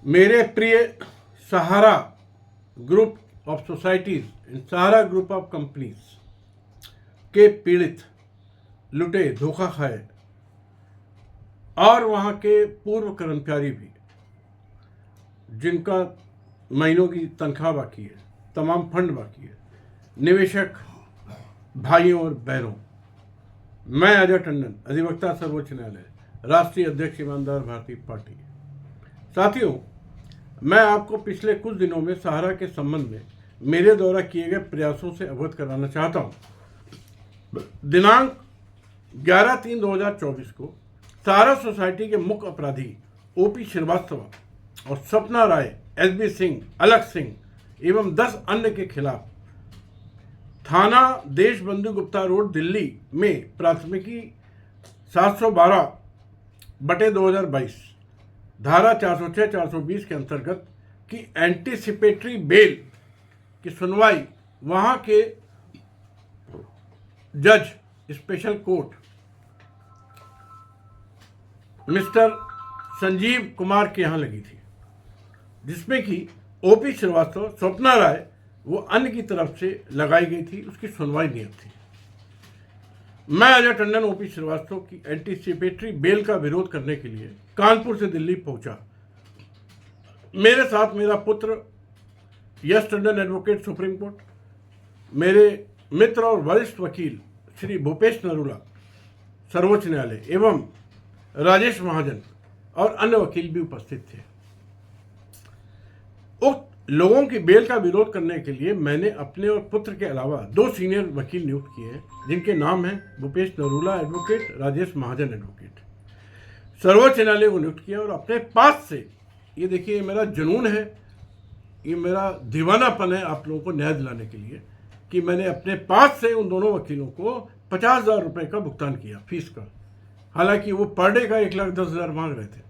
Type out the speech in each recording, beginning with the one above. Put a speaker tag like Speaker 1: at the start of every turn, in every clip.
Speaker 1: मेरे प्रिय Sahara group of societies in Sahara group of companies के पीड़ित, लुटे, धोखा खाए और वहाँ के पूर्व कर्मचारी भी जिनका महीनों की तनख्वाह बाकी है, तमाम फंड बाकी है, निवेशक भाइयों और बहनों, मैं अजय टंडन, अधिवक्ता सर्वोच्च न्यायालय, राष्ट्रीय अध्यक्ष ईमानदार भारतीय पार्टी। साथियों, मैं आपको पिछले कुछ दिनों में सहारा के संबंध में मेरे द्वारा किए गए प्रयासों से अवगत कराना चाहता हूं। दिनांक 11/3/2024 को सहारा सोसाइटी के मुख्य अपराधी ओपी श्रीवास्तव और सपना राय, एसबी सिंह, अलख सिंह एवं 10 अन्य के खिलाफ थाना देशबंधु गुप्ता रोड, दिल्ली में प्राथमिकी 712/2022 धारा 406-420 के अंतर्गत की एंटीसिपेटरी बेल की सुनवाई वहां के जज special court mister Sanjeev Kumar के यहां लगी थी, जिसमें कि ओपी श्रीवास्तव, स्वप्ना राय वो अन्य की तरफ से लगाई गई थी। उसकी सुनवाई नियत थी। मैं अजय टंडन ओपी श्रीवास्तव की एंटीसिपेटरी बेल का विरोध करने के लिए कानपुर से दिल्ली पहुंचा। मेरे साथ मेरा पुत्र यश टंडन, एडवोकेट, सुप्रीम कोर्ट, मेरे मित्र और वरिष्ठ वकील श्री भूपेश नरूला, सर्वोच्च न्यायालय, एवं राजेश महाजन और अन्य वकील भी उपस्थित थे। उक्त लोगों की बेल का विरोध करने के लिए मैंने अपने और पुत्र के अलावा 2 सीनियर वकील नियुक्त किए हैं, जिनके नाम हैं भूपेश नरूला एडवोकेट, राजेश महाजन एडवोकेट। सर्वोच्च न्यायालय को नियुक्त किया और अपने पास से, ये देखिए, ये मेरा जुनून है, ये मेरा दीवानापन है आप लोगों को न्याय दिलाने के लिए, कि मैंने अपने पास से उन दोनों वकीलों को 50,000 रुपये का भुगतान किया फीस का। हालांकि वो पर डे का 1,10,000 मांग रहे थे,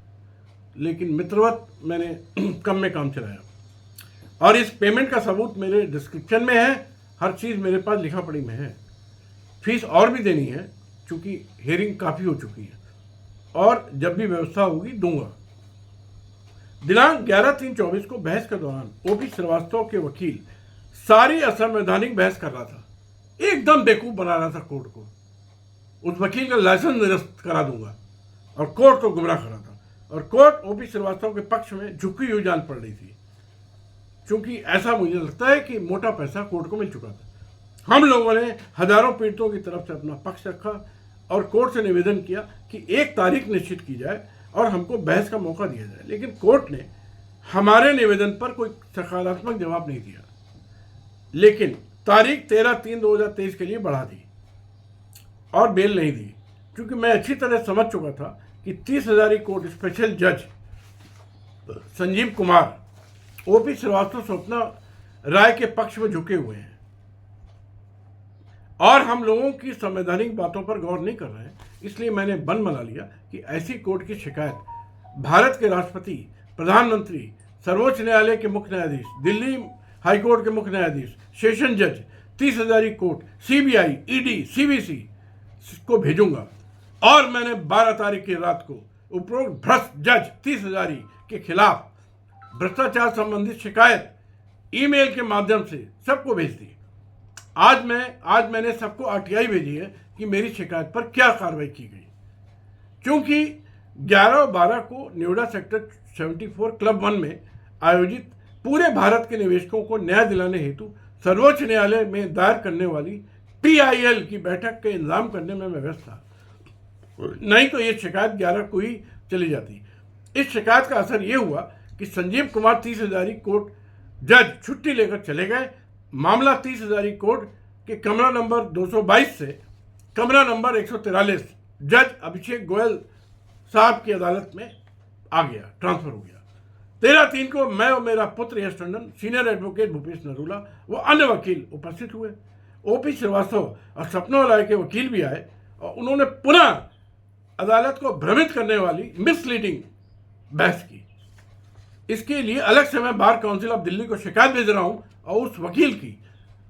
Speaker 1: लेकिन मित्रवत मैंने कम में काम चलाया। और इस पेमेंट का सबूत मेरे डिस्क्रिप्शन में है, हर चीज़ मेरे पास लिखा पढ़ी में है। फीस और भी देनी है, चूँकि हियरिंग काफ़ी हो चुकी है, और जब भी व्यवस्था होगी दूंगा। दिनांक 11/3/24 को बहस के दौरान ओपी श्रीवास्तव के वकील सारी असंवैधानिक बहस कर रहा था, एकदम बेवकूफ़ बना रहा था कोर्ट को। उस वकील का लाइसेंस निरस्त करा दूंगा, और कोर्ट को गुमराह करा था। और कोर्ट ओपी श्रीवास्तव के पक्ष में झुकी हुई जान पड़ रही थी, क्योंकि ऐसा मुझे लगता है कि मोटा पैसा कोर्ट को मिल चुका था। हम लोगों ने हजारों पीड़ितों की तरफ से अपना पक्ष रखा और कोर्ट से निवेदन किया कि एक तारीख निश्चित की जाए और हमको बहस का मौका दिया जाए, लेकिन कोर्ट ने हमारे निवेदन पर कोई सकारात्मक जवाब नहीं दिया, लेकिन तारीख 13/3/2023 के लिए बढ़ा दी और बेल नहीं दी, क्योंकि मैं अच्छी तरह समझ चुका था कि 30,000 कोर्ट स्पेशल जज संजीव कुमार ओपी श्रीवास्तव, स्वप्ना राय के पक्ष में झुके हुए हैं और हम लोगों की संवैधानिक बातों पर गौर नहीं कर रहे हैं। इसलिए मैंने मन बना लिया कि ऐसी कोर्ट की शिकायत भारत के राष्ट्रपति, प्रधानमंत्री, सर्वोच्च न्यायालय के मुख्य न्यायाधीश, दिल्ली हाईकोर्ट के मुख्य न्यायाधीश, सेशन जज, 30,000 कोर्ट, सीबीआई, ईडी, सीवीसी को भेजूंगा। और मैंने 12 तारीख की रात को उपरोक्त भ्रष्ट जज 30,000 के खिलाफ भ्रष्टाचार संबंधित शिकायत ईमेल के माध्यम से सबको भेज दी। आज मैंने सबको आरटीआई भेजी है कि मेरी शिकायत पर क्या कार्रवाई की गई, क्योंकि 11/12 को नोएडा सेक्टर 74 क्लब 1 में आयोजित पूरे भारत के निवेशकों को न्याय दिलाने हेतु सर्वोच्च न्यायालय में दायर करने वाली PIL की बैठक के इंतजाम करने में मैं व्यस्त था। नहीं तो ये शिकायत 11 को ही चली जाती। इस शिकायत का असर ये हुआ कि संजीव कुमार 30,000 कोर्ट जज छुट्टी लेकर चले गए। मामला 30,000 कोर्ट के कमरा नंबर 222 से कमरा नंबर 143 जज अभिषेक गोयल साहब की अदालत में आ गया, ट्रांसफर हो गया। 13/3 को मैं और मेरा पुत्र यश टंडन, सीनियर एडवोकेट भूपेश नरूला व अन्य वकील उपस्थित हुए। ओपी श्रीवास्तव और सपना राय के वकील भी आए और उन्होंने पुनः अदालत को भ्रमित करने वाली मिसलीडिंग बहस की। इसके लिए अलग से मैं बार काउंसिल ऑफ दिल्ली को शिकायत भेज रहा हूं, और उस वकील की,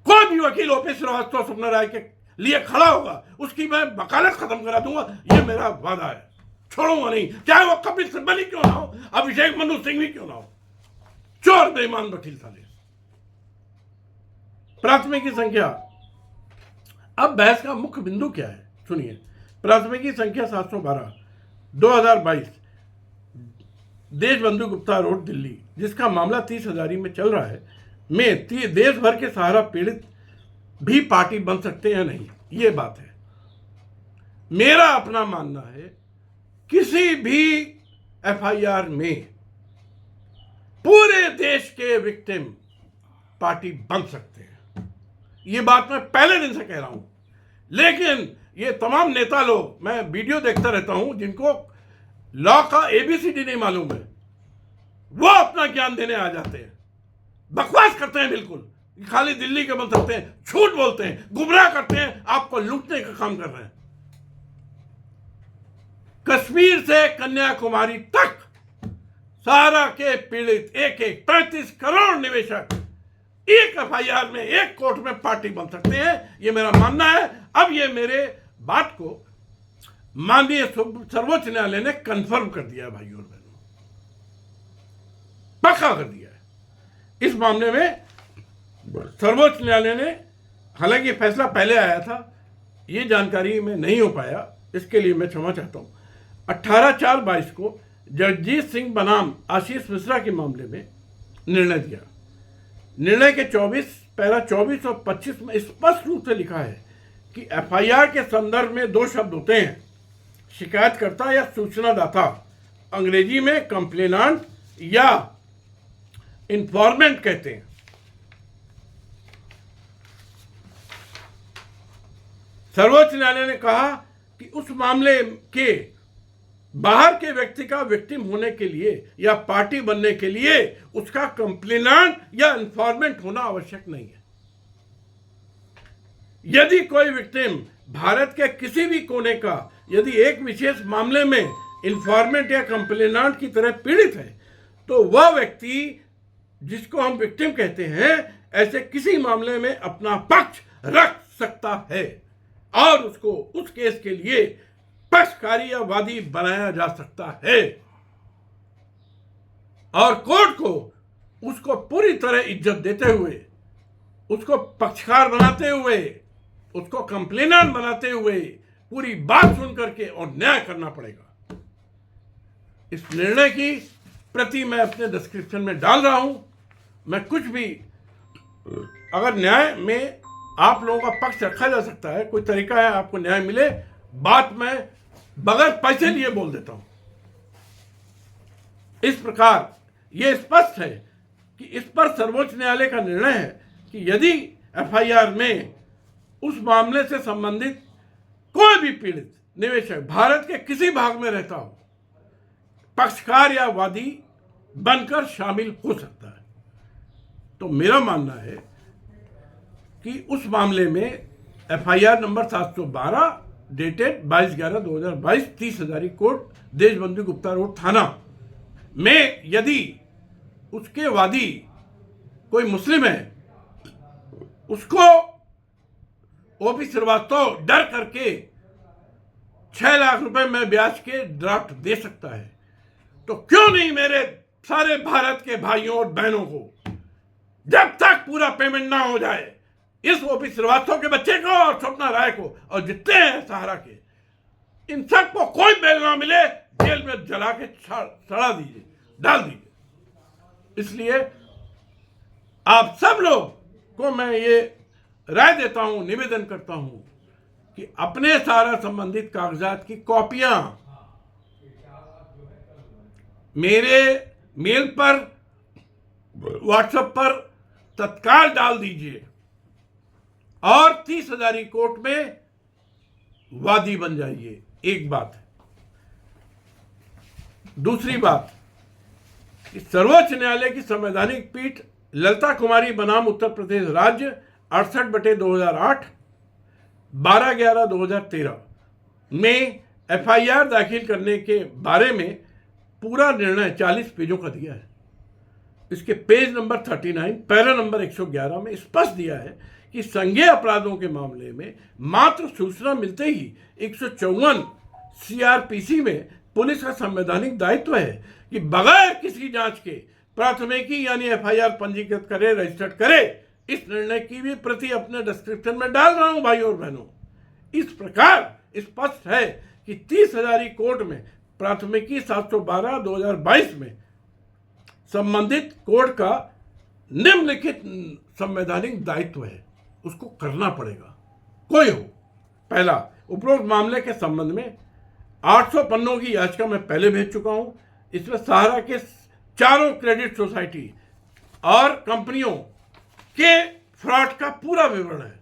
Speaker 1: कोई भी वकील ओपी श्रीवास्तव, सपना राय के लिए खड़ा होगा उसकी मैं वकालत खत्म करा दूंगा, ये मेरा वादा है। छोड़ूंगा नहीं, चाहे वो कपिल सिब्बल ही क्यों ना हो, अभिषेक मनु सिंह भी क्यों ना हो। चोर बेईमान वकील साले। प्राथमिकी संख्या, अब बहस का मुख्य बिंदु क्या है सुनिए। प्राथमिकी संख्या 712 2022 देशबंधु गुप्ता रोड दिल्ली, जिसका मामला 30,000 में चल रहा है, में देश भर के सहारा पीड़ित भी पार्टी बन सकते हैं या नहीं, ये बात है। मेरा अपना मानना है किसी भी एफआईआर में पूरे देश के विक्टिम पार्टी बन सकते हैं, ये बात मैं पहले दिन से कह रहा हूं। लेकिन ये तमाम नेता लोग, मैं वीडियो देखता रहता हूं, जिनको लॉ का एबीसीडी नहीं मालूम है, वो अपना ज्ञान देने आ जाते हैं, बकवास करते हैं, बिल्कुल खाली दिल्ली के बन सकते हैं, झूठ बोलते हैं, गुमराह करते हैं, आपको लूटने का काम कर रहे हैं। कश्मीर से कन्याकुमारी तक सारा के पीड़ित एक 35 करोड़ निवेशक एक एफआईआर में, एक कोर्ट में पार्टी बन सकते हैं, ये मेरा मानना है। अब ये मेरे बात को माननीय सर्वोच्च न्यायालय ने कंफर्म कर दिया है भाइयों और बहनों, पक्का कर दिया है। इस मामले में सर्वोच्च न्यायालय ने, हालांकि फैसला पहले आया था, ये जानकारी में नहीं हो पाया, इसके लिए मैं क्षमा चाहता हूं। 18/4/22 को जगजीत सिंह बनाम आशीष मिश्रा के मामले में निर्णय दिया। निर्णय के 24 और 25 में स्पष्ट रूप से लिखा है कि एफआईआर के संदर्भ में 2 शब्द होते हैं, शिकायतकर्ता या सूचनादाता, अंग्रेजी में कंप्लेनांट या इंफॉर्मेंट कहते हैं। सर्वोच्च न्यायालय ने कहा कि उस मामले के बाहर के व्यक्ति का विक्टिम होने के लिए या पार्टी बनने के लिए उसका कंप्लेनांट या इंफॉर्मेंट होना आवश्यक नहीं है। यदि कोई विक्टिम भारत के किसी भी कोने का यदि एक विशेष मामले में इंफॉर्मेंट या कंप्लेनांट की तरह पीड़ित है, तो वह व्यक्ति जिसको हम विक्टिम कहते हैं, ऐसे किसी मामले में अपना पक्ष रख सकता है और उसको उस केस के लिए पक्षकारी या वादी बनाया जा सकता है और कोर्ट को उसको पूरी तरह इज्जत देते हुए, उसको पक्षकार बनाते हुए, उसको कंप्लेनेंट बनाते हुए पूरी बात सुन करके और न्याय करना पड़ेगा। इस निर्णय की प्रति मैं अपने डिस्क्रिप्शन में डाल रहा हूं। मैं कुछ भी, अगर न्याय में आप लोगों का पक्ष रखा जा सकता है, कोई तरीका है आपको न्याय मिले, बात मैं बगैर पैसे लिए बोल देता हूं। इस प्रकार यह स्पष्ट है कि इस पर सर्वोच्च न्यायालय का निर्णय है कि यदि एफआईआर में उस मामले से संबंधित कोई भी पीड़ित निवेशक भारत के किसी भाग में रहता हो, पक्षकार या वादी बनकर शामिल हो सकता है। तो मेरा मानना है कि उस मामले में FIR number 712 dated 22/11/2022 30,000 court Deshbandhu Gupta road थाना में यदि उसके वादी कोई मुस्लिम है, उसको ओपी श्रीवास्तव डर करके 6 लाख रुपए में ब्याज के ड्राफ्ट दे सकता है, तो क्यों नहीं मेरे सारे भारत के भाइयों और बहनों को, जब तक पूरा पेमेंट ना हो जाए, इस ओपी श्रीवास्तव के बच्चे को और स्वप्ना राय को और जितने हैं सहारा के, इन सबको कोई बेल ना मिले, जेल में जला के सड़ा दीजिए, डाल दीजिए। इसलिए आप सब लोग को मैं ये राय देता हूं, निवेदन करता हूं कि अपने सारा संबंधित कागजात की कॉपियां मेरे मेल पर, व्हाट्सएप पर तत्काल डाल दीजिए और 30,000 कोर्ट में वादी बन जाइए। एक बात है। दूसरी बात, कि सर्वोच्च न्यायालय की संवैधानिक पीठ ललिता कुमारी बनाम उत्तर प्रदेश राज्य 68/2008 12/11/2013 में एफआईआर दाखिल करने के बारे में पूरा निर्णय 40 पेजों का दिया है। इसके पेज नंबर 39 पैरा नंबर 111 में स्पष्ट दिया है कि संज्ञेय अपराधों के मामले में मात्र सूचना मिलते ही 154 सीआरपीसी में पुलिस का संवैधानिक दायित्व है कि बगैर किसी जांच के प्राथमिकी यानी एफआईआर पंजीकृत करे, रजिस्टर्ड करे, इस निर्णय की भी प्रति अपने डिस्क्रिप्शन में डाल रहा हूं भाई और बहनों। इस प्रकार स्पष्ट है कि 30 हजारी कोर्ट में प्राथमिकी 712/2022 में संबंधित कोर्ट का निम्नलिखित संवैधानिक दायित्व है, उसको करना पड़ेगा, कोई हो। पहला, उपरोक्त मामले के संबंध में 800 पन्नों की याचिका मैं पहले भेज चुका हूं। इसमें सहारा के चारों क्रेडिट सोसाइटी और कंपनियों के फ्रॉड का पूरा विवरण है।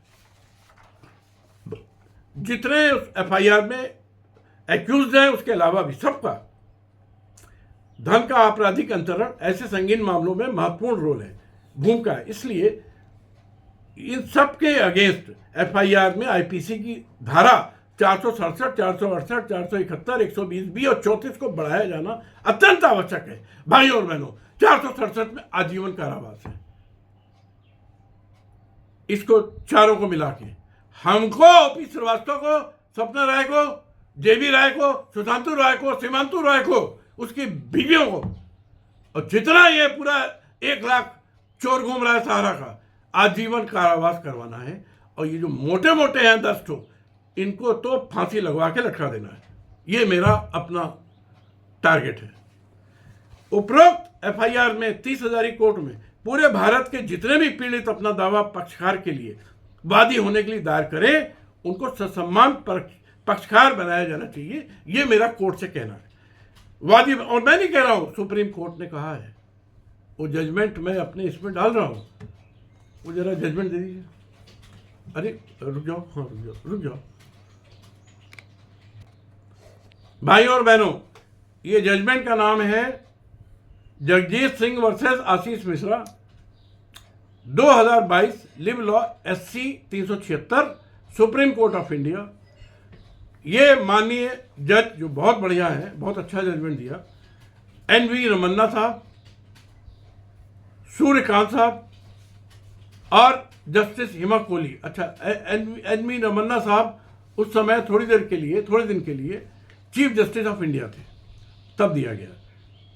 Speaker 1: जितने एफआईआर में एक्यूज्ड हैं उसके अलावा भी सबका धन का आपराधिक अंतरण ऐसे संगीन मामलों में महत्वपूर्ण रोल है, भूमिका है। इसलिए इन सब के अगेंस्ट एफआईआर में आईपीसी की धारा 467, 468, 471, 120B और 34 को बढ़ाया जाना अत्यंत आवश्यक है भाई और बहनों। 467 में आजीवन कारावास है। इसको चारों को मिला के हमको, ओपी श्रीवास्तव को, सपना राय को, जेबी राय को, सुशांतु राय को, सीमांतु राय को, उसकी बीवियों को, और जितना ये पूरा 1 लाख चोर घूम रहा है सहारा का, आजीवन कारावास करवाना है। और ये जो मोटे मोटे हैं 10 ठो, इनको तो फांसी लगवा के लटका देना है। ये मेरा अपना टारगेट है। उपरोक्त एफआईआर में 30 हजारी कोर्ट में पूरे भारत के जितने भी पीड़ित अपना दावा पक्षकार के लिए वादी होने के लिए दायर करें, उनको ससम्मान पक्षकार बनाया जाना चाहिए। ये मेरा कोर्ट से कहना है। वादी, और मैं नहीं कह रहा हूं, सुप्रीम कोर्ट ने कहा है। वो जजमेंट मैं अपने इसमें डाल रहा हूं, वो जरा जजमेंट दे दीजिए। अरे रुक जाओ, हाँ रुक जाओ भाई और बहनों। ये जजमेंट का नाम है Jagjit Singh versus Ashish Mishra 2022 live law SC 376 supreme court of India. ये माननीय जज जो बहुत बढ़िया है, बहुत अच्छा जजमेंट दिया, NV रमन्ना साहब, सूर्यकांत साहब और जस्टिस हिमा कोहली। अच्छा, NV रमन्ना साहब उस समय थोड़े दिन के लिए चीफ जस्टिस ऑफ इंडिया थे, तब दिया गया।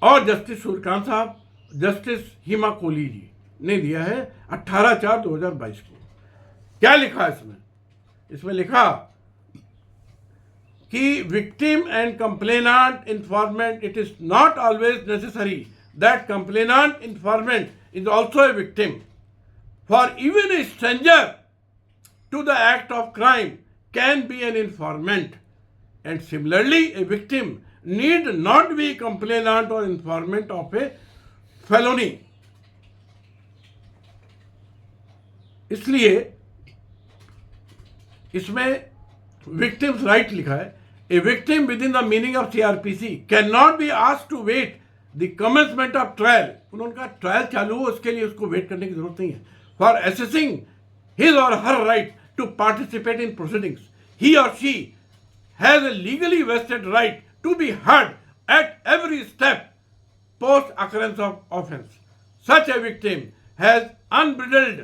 Speaker 1: और जस्टिस सूर्यकांत साहब, जस्टिस हिमा कोहली जी ने दिया है 18/4/2022 को। क्या लिखा है इसमें लिखा कि victim and complainant informant, it is not always necessary that complainant informant is also a victim, for even a stranger to the act of crime can be an informant, and similarly a victim need not be complainant or informant of a felony। इसलिए इसमें victim's right लिखा है। A victim within the meaning of CRPC cannot be asked to wait the commencement of trial। उनका trial चालू हो, उसके लिए उसको वेट करने की जरूरत नहीं है। For assessing his or her right to participate in proceedings, he or she has a legally vested right to be heard at every step post occurrence of offense. Such a victim has unbridled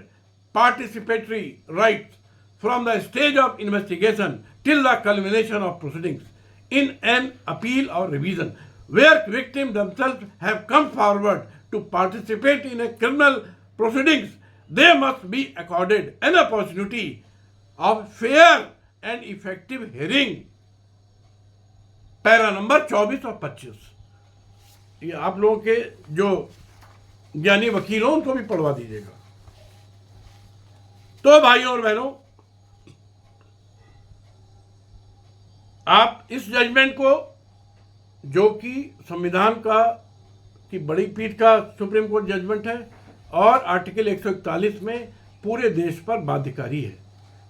Speaker 1: participatory rights from the stage of investigation till the culmination of proceedings in an appeal or revision, where victims themselves have come forward to participate in a criminal proceedings. They must be accorded an opportunity of fair and effective hearing। Para number 24 और 25। ये आप लोगों के जो ज्ञानी वकील हो उनको भी पढ़वा दीजिएगा। तो भाइयों और बहनों, आप इस जजमेंट को, जो कि संविधान की बड़ी पीठ का सुप्रीम कोर्ट जजमेंट है और आर्टिकल 141 में पूरे देश पर बाध्यकारी है,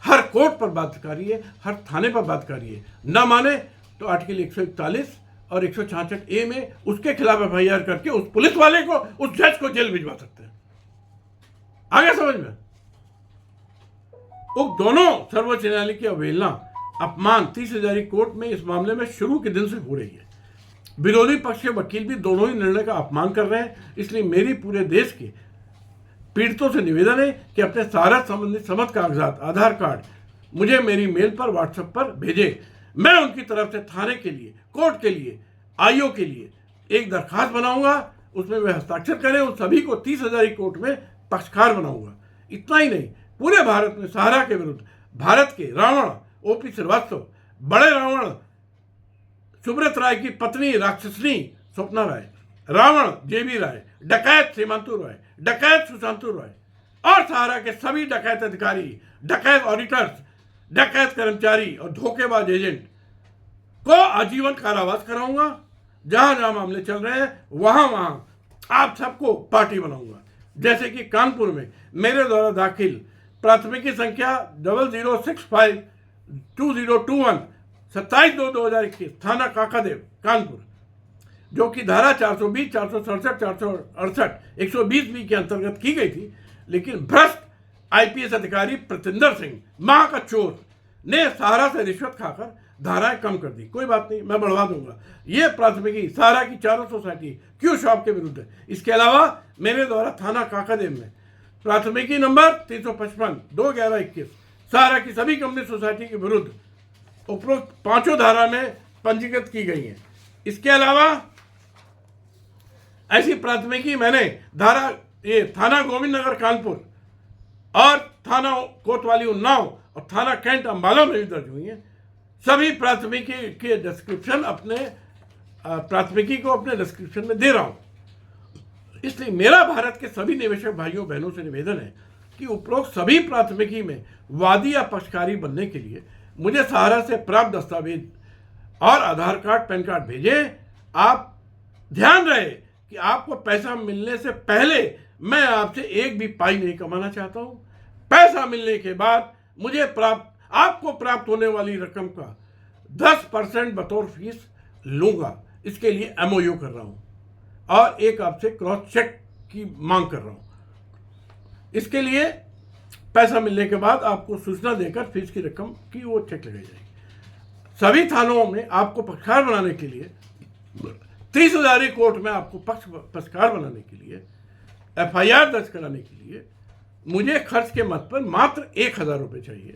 Speaker 1: हर कोर्ट पर बाध्यकारी है, हर थाने पर बाध्यकारी है। न माने तो आर्टिकल 141 और 166A में उसके खिलाफ एफआईआर करके उस पुलिस वाले को, उस जज को जेल भिजवा सकते हैं। आगे समझ में? उक्त दोनों सर्वोच्च न्यायालय की अवहेलना, अपमान 30 हजारी कोर्ट में इस मामले में शुरू के दिन से हो रही है। विरोधी पक्ष के वकील भी दोनों ही निर्णय का अपमान कर रहे हैं। इसलिए मेरी पूरे देश के पीड़ितों से निवेदन है कि अपने सारा संबंधित समस्त कागजात, आधार कार्ड मुझे मेरी मेल पर, व्हाट्सएप पर भेजे। मैं उनकी तरफ से थाने के लिए, कोर्ट के लिए, आईओ के लिए एक दरखास्त बनाऊंगा। उसमें वे हस्ताक्षर करें, उन सभी को 30,000 कोर्ट में पक्षकार बनाऊंगा। इतना ही नहीं, पूरे भारत में सहारा के विरुद्ध भारत के रावण ओपी श्रीवास्तव, बड़े रावण सुब्रत राय की पत्नी राक्षसनी स्वप्ना राय, रावण जेबी राय, डकैत सीमांतु राय, डकैत सुशांतु राय और सहारा के सभी डकैत अधिकारी, डकैत ऑडिटर्स, डकैत कर्मचारी और धोखेबाज एजेंट को आजीवन कारावास कराऊंगा। जहां जहां मामले चल रहे हैं वहां वहां आप सबको पार्टी बनाऊंगा। जैसे कि कानपुर में मेरे द्वारा दाखिल प्राथमिकी संख्या 00652021 27/2/2021 थाना काकादेव कानपुर, जो कि धारा 420, 467, 468, 120B के अंतर्गत की गई थी, लेकिन भ्रष्ट IPS अधिकारी प्रतिंदर सिंह मां का चोर ने सहारा से रिश्वत खाकर धाराएं कम कर दी। कोई बात नहीं, मैं बढ़वा दूंगा। ये प्राथमिकी सहारा की चारों सोसाइटी क्यू शॉप के विरुद्ध है। इसके अलावा मेरे द्वारा थाना काकादेव में प्राथमिकी नंबर 355/2/11/21 सहारा की सभी कंपनी सोसाइटी के विरुद्ध उपरोक्त 5 धारा में पंजीकृत की गई है। इसके अलावा ऐसी प्राथमिकी मैंने थाना गोविंद नगर कानपुर और थाना कोतवाली उन्नाव और थाना कैंट अंबाला में भी दर्ज हुई है। सभी प्राथमिकी के डिस्क्रिप्शन प्राथमिकी को अपने डिस्क्रिप्शन में दे रहा हूं। इसलिए मेरा भारत के सभी निवेशक भाइयों बहनों से निवेदन है कि उपरोक्त सभी प्राथमिकी में वादी या पक्षकारी बनने के लिए मुझे सहारा से प्राप्त दस्तावेज और आधार कार्ड, पैन कार्ड भेजें। आप ध्यान रहे कि आपको पैसा मिलने से पहले मैं आपसे एक भी पाई नहीं कमाना चाहता हूं। पैसा मिलने के बाद आपको प्राप्त होने वाली रकम का 10% बतौर फीस लूंगा। इसके लिए MOU कर रहा हूं और एक आपसे क्रॉस चेक की मांग कर रहा हूं। इसके लिए पैसा मिलने के बाद आपको सूचना देकर फीस की रकम की वो चेक लगाई जाएगी। सभी थानों में आपको पक्षकार बनाने के लिए 30,000 कोर्ट में आपको पक्षकार बनाने के लिए FIR दर्ज कराने के लिए मुझे खर्च के मत पर मात्र 1,000 रुपये चाहिए,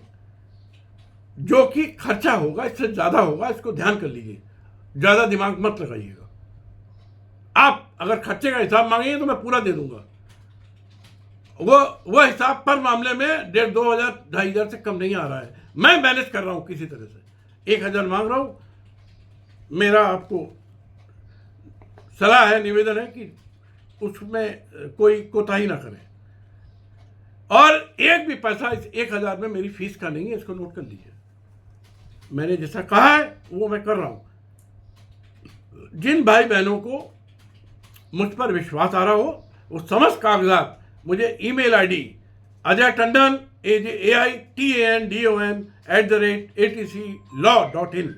Speaker 1: जो कि खर्चा होगा, इससे ज्यादा होगा। इसको ध्यान कर लीजिए, ज्यादा दिमाग मत लगाइएगा। आप अगर खर्चे का हिसाब मांगेंगे तो मैं पूरा दे दूंगा। वो हिसाब पर मामले में 1,500, 2,000, 2,500 से कम नहीं आ रहा है। मैं मैनेज कर रहा हूं किसी तरह से। 1,000 मांग रहा हूं। मेरा आपको सलाह है, निवेदन है कि उसमें कोई कोताही ना करें और एक भी पैसा इस 1,000 में मेरी फीस का नहीं है। इसको नोट कर लीजिए। मैंने जैसा कहा है वो मैं कर रहा हूं। जिन भाई बहनों को मुझ पर विश्वास आ रहा हो वो समस्त कागजात मुझे ईमेल ID ajaytandon AJAITANDON@atclaw.in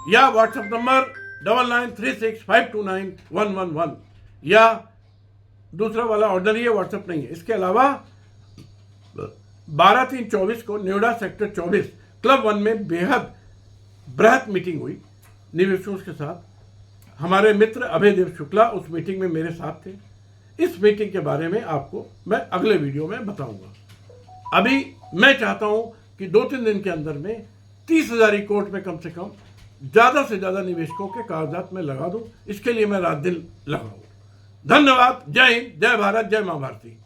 Speaker 1: या व्हाट्सएप नंबर 9936529111 या दूसरा वाला ऑर्डर ही है, व्हाट्सएप नहीं है। इसके अलावा 12/3/24 को नोएडा सेक्टर 24 क्लब 1 में बेहद बृहद मीटिंग हुई निवेशकों के साथ। हमारे मित्र अभय देव शुक्ला उस मीटिंग में मेरे साथ थे। इस मीटिंग के बारे में आपको मैं अगले वीडियो में बताऊंगा। अभी मैं चाहता हूं कि 2-3 दिन के अंदर में 30,000 कोर्ट में कम से कम ज़्यादा से ज़्यादा निवेशकों के कागजात में लगा दूं। इसके लिए मैं रात दिन लगाऊं। धन्यवाद। जय हिंद, जय भारत, जय मां भारती।